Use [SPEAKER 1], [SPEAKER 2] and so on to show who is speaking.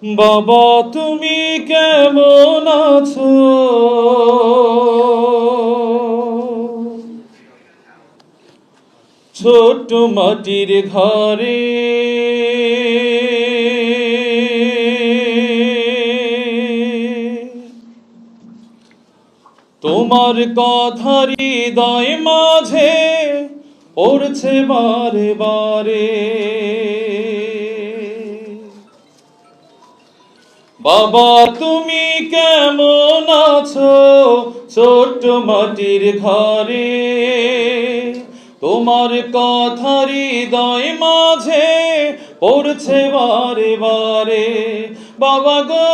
[SPEAKER 1] বাবা তুমি কেমন আছো? ছোট্ট মাটির ঘরে তোমার কথা হৃদয় মাঝে পড়ছে বারে বারে। বাবা তুমি কেমন আছো? ছোট্ট মাটির ঘরে তোমার কথা হৃদয় মাঝে পড়ছে বারে বারে। বাবা গো